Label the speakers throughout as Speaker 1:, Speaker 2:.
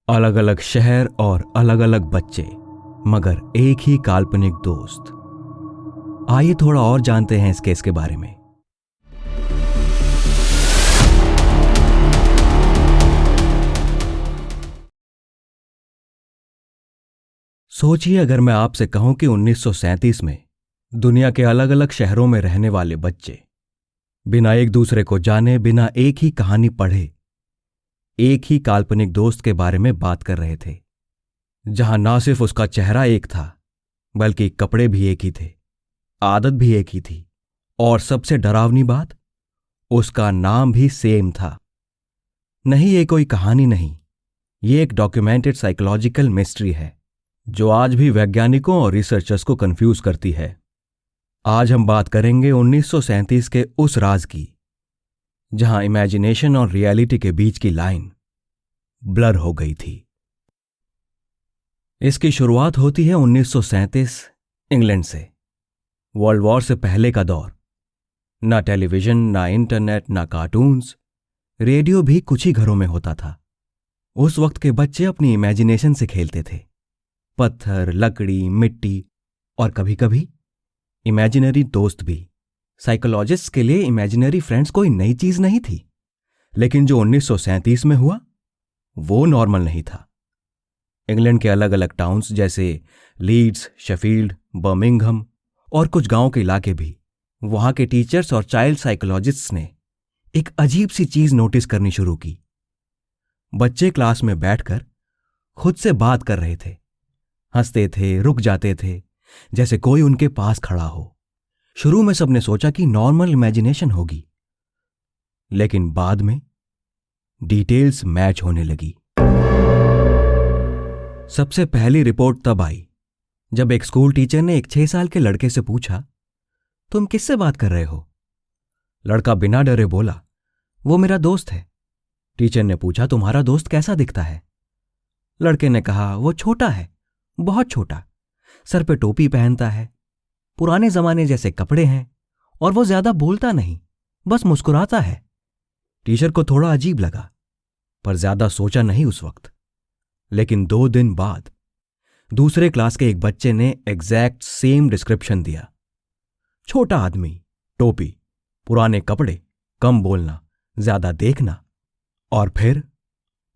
Speaker 1: अलग अलग शहर और अलग अलग बच्चे, मगर एक ही काल्पनिक दोस्त। आइए थोड़ा और जानते हैं इस केस के बारे में। सोचिए, अगर मैं आपसे कहूं कि 1937 में दुनिया के अलग अलग शहरों में रहने वाले बच्चे बिना एक दूसरे को जाने, बिना एक ही कहानी पढ़े, एक ही काल्पनिक दोस्त के बारे में बात कर रहे थे, जहां ना सिर्फ उसका चेहरा एक था, बल्कि कपड़े भी एक ही थे, आदत भी एक ही थी, और सबसे डरावनी बात, उसका नाम भी सेम था। नहीं, ये कोई कहानी नहीं, ये एक डॉक्यूमेंटेड साइकोलॉजिकल मिस्ट्री है जो आज भी वैज्ञानिकों और रिसर्चर्स को कंफ्यूज करती है। आज हम बात करेंगे 1937 के उस राज की जहां इमेजिनेशन और रियलिटी के बीच की लाइन ब्लर हो गई थी। इसकी शुरुआत होती है 1937 इंग्लैंड से। वर्ल्ड वॉर से पहले का दौर। ना टेलीविजन, ना इंटरनेट, ना कार्टून्स, रेडियो भी कुछ ही घरों में होता था। उस वक्त के बच्चे अपनी इमेजिनेशन से खेलते थे। पत्थर, लकड़ी, मिट्टी और कभी कभी इमेजिनरी दोस्त भी। साइकोलॉजिस्ट्स के लिए इमेजिनरी फ्रेंड्स कोई नई चीज नहीं थी, लेकिन जो 1937 में हुआ वो नॉर्मल नहीं था। इंग्लैंड के अलग अलग टाउन्स जैसे लीड्स, शेफील्ड, बर्मिंघम और कुछ गांवों के इलाके भी, वहां के टीचर्स और चाइल्ड साइकोलॉजिस्ट्स ने एक अजीब सी चीज नोटिस करनी शुरू की। बच्चे क्लास में बैठकर खुद से बात कर रहे थे, हंसते थे, रुक जाते थे, जैसे कोई उनके पास खड़ा हो। शुरू में सबने सोचा कि नॉर्मल इमेजिनेशन होगी, लेकिन बाद में डिटेल्स मैच होने लगी। सबसे पहली रिपोर्ट तब आई जब एक स्कूल टीचर ने एक 6 साल के लड़के से पूछा, तुम किससे बात कर रहे हो? लड़का बिना डरे बोला, वो मेरा दोस्त है। टीचर ने पूछा, तुम्हारा दोस्त कैसा दिखता है? लड़के ने कहा, वो छोटा है, बहुत छोटा, सर पे टोपी पहनता है, पुराने जमाने जैसे कपड़े हैं, और वो ज्यादा बोलता नहीं, बस मुस्कुराता है। टीचर को थोड़ा अजीब लगा, पर ज्यादा सोचा नहीं उस वक्त। लेकिन 2 दिन बाद दूसरे क्लास के एक बच्चे ने एग्जैक्ट सेम डिस्क्रिप्शन दिया। छोटा आदमी, टोपी, पुराने कपड़े, कम बोलना, ज्यादा देखना। और फिर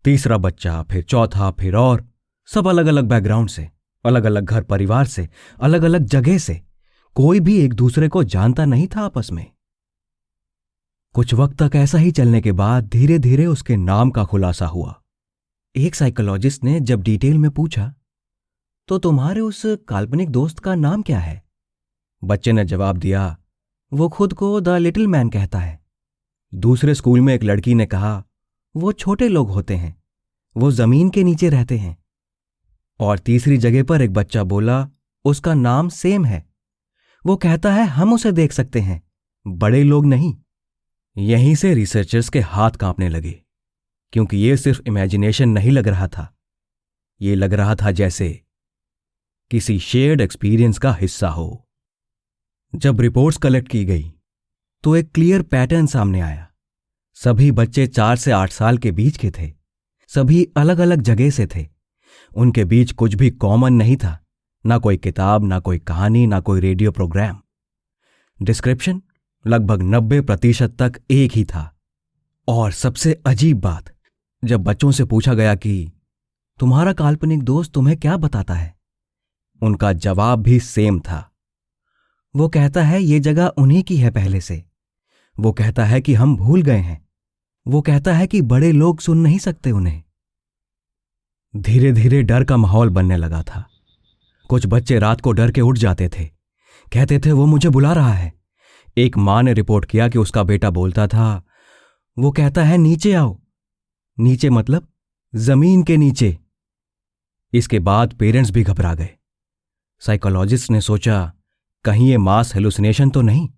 Speaker 1: तीसरा बच्चा, फिर चौथा, फिर और, सब अलग अलग बैकग्राउंड से, अलग अलग घर परिवार से, अलग अलग जगह से। कोई भी एक दूसरे को जानता नहीं था आपस में। कुछ वक्त तक ऐसा ही चलने के बाद धीरे धीरे उसके नाम का खुलासा हुआ। एक साइकोलॉजिस्ट ने जब डिटेल में पूछा, तो तुम्हारे उस काल्पनिक दोस्त का नाम क्या है? बच्चे ने जवाब दिया, वो खुद को द लिटिल मैन कहता है। दूसरे स्कूल में एक लड़की ने कहा, वो छोटे लोग होते हैं, वो जमीन के नीचे रहते हैं। और तीसरी जगह पर एक बच्चा बोला, उसका नाम सेम है, वो कहता है हम उसे देख सकते हैं, बड़े लोग नहीं। यहीं से रिसर्चर्स के हाथ कांपने लगे, क्योंकि ये सिर्फ इमेजिनेशन नहीं लग रहा था, ये लग रहा था जैसे किसी शेयर्ड एक्सपीरियंस का हिस्सा हो। जब रिपोर्ट्स कलेक्ट की गई तो एक क्लियर पैटर्न सामने आया। सभी बच्चे 4 से 8 साल के बीच के थे, सभी अलग अलग जगह से थे, उनके बीच कुछ भी कॉमन नहीं था, ना कोई किताब, ना कोई कहानी, ना कोई रेडियो प्रोग्राम। डिस्क्रिप्शन लगभग 90% तक एक ही था। और सबसे अजीब बात, जब बच्चों से पूछा गया कि तुम्हारा काल्पनिक दोस्त तुम्हें क्या बताता है, उनका जवाब भी सेम था। वो कहता है ये जगह उन्हीं की है पहले से, वो कहता है कि हम भूल गए हैं, वो कहता है कि बड़े लोग सुन नहीं सकते उन्हें। धीरे धीरे डर का माहौल बनने लगा था। कुछ बच्चे रात को डर के उठ जाते थे, कहते थे वो मुझे बुला रहा है। एक मां ने रिपोर्ट किया कि उसका बेटा बोलता था, वो कहता है नीचे आओ। नीचे मतलब जमीन के नीचे। इसके बाद पेरेंट्स भी घबरा गए। साइकोलॉजिस्ट ने सोचा, कहीं ये मास हेलुसिनेशन तो नहीं।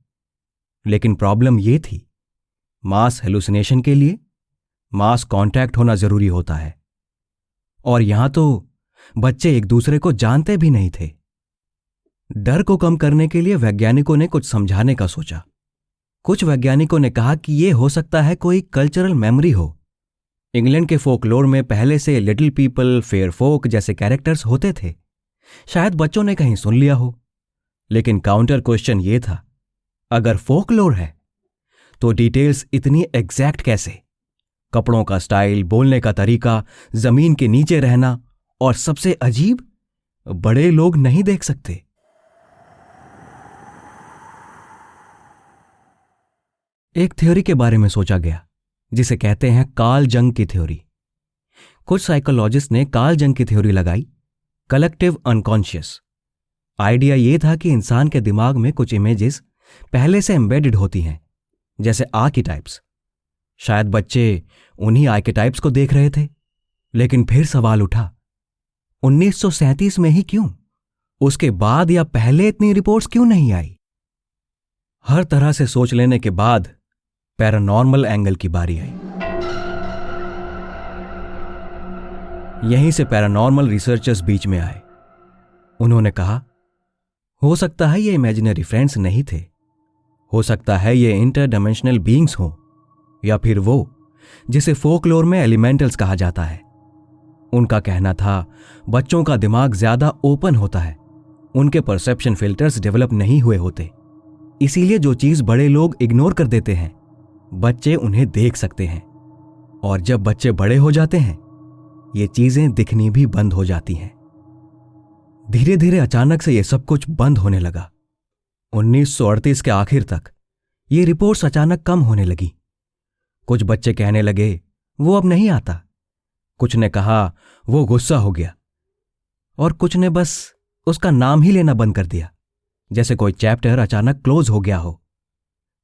Speaker 1: लेकिन प्रॉब्लम ये थी, मास हेलुसिनेशन के लिए मास कांटेक्ट होना जरूरी होता है, और यहां तो बच्चे एक दूसरे को जानते भी नहीं थे। डर को कम करने के लिए वैज्ञानिकों ने कुछ समझाने का सोचा। कुछ वैज्ञानिकों ने कहा कि यह हो सकता है कोई कल्चरल मेमोरी हो, इंग्लैंड के फोकलोर में पहले से लिटिल पीपल, फेयर फोक जैसे कैरेक्टर्स होते थे। शायद बच्चों ने कहीं सुन लिया हो। लेकिन काउंटर क्वेश्चन ये था, अगर फोकलोर है तो डिटेल्स इतनी एग्जैक्ट कैसे? कपड़ों का स्टाइल, बोलने का तरीका, जमीन के नीचे रहना, और सबसे अजीब, बड़े लोग नहीं देख सकते। एक थ्योरी के बारे में सोचा गया जिसे कहते हैं कार्ल जंग की थ्योरी। कुछ साइकोलॉजिस्ट ने कार्ल जंग की थ्योरी लगाई, कलेक्टिव अनकॉन्शियस। आइडिया यह था कि इंसान के दिमाग में कुछ इमेजेस पहले से एम्बेडेड होती हैं, जैसे आर्कीटाइप्स। शायद बच्चे उन्हीं आर्कीटाइप्स को देख रहे थे। लेकिन फिर सवाल उठा, 1937 में ही क्यों? उसके बाद या पहले इतनी रिपोर्ट्स क्यों नहीं आई? हर तरह से सोच लेने के बाद पैरानॉर्मल एंगल की बारी आई। यहीं से पैरानॉर्मल रिसर्चर्स बीच में आए। उन्होंने कहा, हो सकता है ये इमेजिनरी फ्रेंड्स नहीं थे, हो सकता है ये इंटरडायमेंशनल बीइंग्स हों, या फिर वो जिसे फोकलोर में एलिमेंटल्स कहा जाता है। उनका कहना था, बच्चों का दिमाग ज्यादा ओपन होता है, उनके परसेप्शन फिल्टर्स डेवलप नहीं हुए होते, इसीलिए जो चीज बड़े लोग इग्नोर कर देते हैं बच्चे उन्हें देख सकते हैं। और जब बच्चे बड़े हो जाते हैं ये चीजें दिखनी भी बंद हो जाती हैं। धीरे धीरे अचानक से ये सब कुछ बंद होने लगा। 1938 के आखिर तक ये रिपोर्ट्स अचानक कम होने लगी। कुछ बच्चे कहने लगे वो अब नहीं आता, कुछ ने कहा वो गुस्सा हो गया, और कुछ ने बस उसका नाम ही लेना बंद कर दिया, जैसे कोई चैप्टर अचानक क्लोज हो गया हो।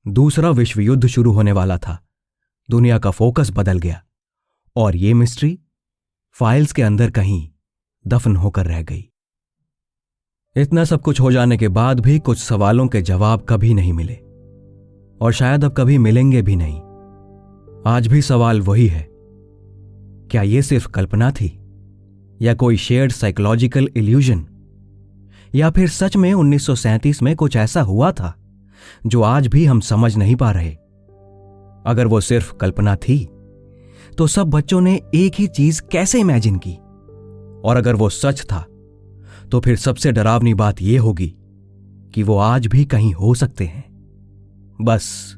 Speaker 1: दूसरा विश्व युद्ध शुरू होने वाला था। दुनिया का फोकस बदल गया और ये मिस्ट्री फाइल्स के अंदर कहीं दफन होकर रह गई। इतना सब कुछ हो जाने के बाद भी कुछ सवालों के जवाब कभी नहीं मिले, और शायद अब कभी मिलेंगे भी नहीं। आज भी सवाल वही है, क्या ये सिर्फ कल्पना थी, या कोई शेयर्ड साइकोलॉजिकल इल्यूजन, या फिर सच में 1937 में कुछ ऐसा हुआ था जो आज भी हम समझ नहीं पा रहे? अगर वो सिर्फ कल्पना थी तो सब बच्चों ने एक ही चीज कैसे इमेजिन की? और अगर वो सच था तो फिर सबसे डरावनी बात यह होगी कि वो आज भी कहीं हो सकते हैं, बस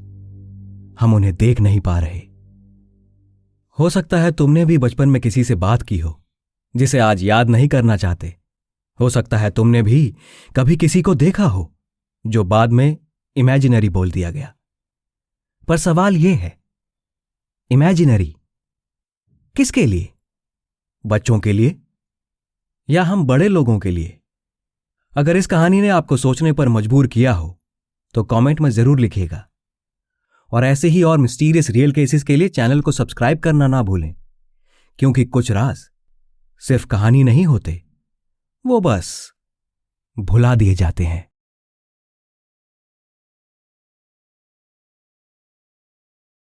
Speaker 1: हम उन्हें देख नहीं पा रहे। हो सकता है तुमने भी बचपन में किसी से बात की हो जिसे आज याद नहीं करना चाहते। हो सकता है तुमने भी कभी किसी को देखा हो जो बाद में इमेजिनरी बोल दिया गया। पर सवाल यह है, इमेजिनरी किसके लिए? बच्चों के लिए या हम बड़े लोगों के लिए? अगर इस कहानी ने आपको सोचने पर मजबूर किया हो तो कमेंट में जरूर लिखिएगा। और ऐसे ही और मिस्टीरियस रियल केसेस के लिए चैनल को सब्सक्राइब करना ना भूलें, क्योंकि कुछ राज सिर्फ कहानी नहीं होते, वो बस भुला दिए जाते हैं।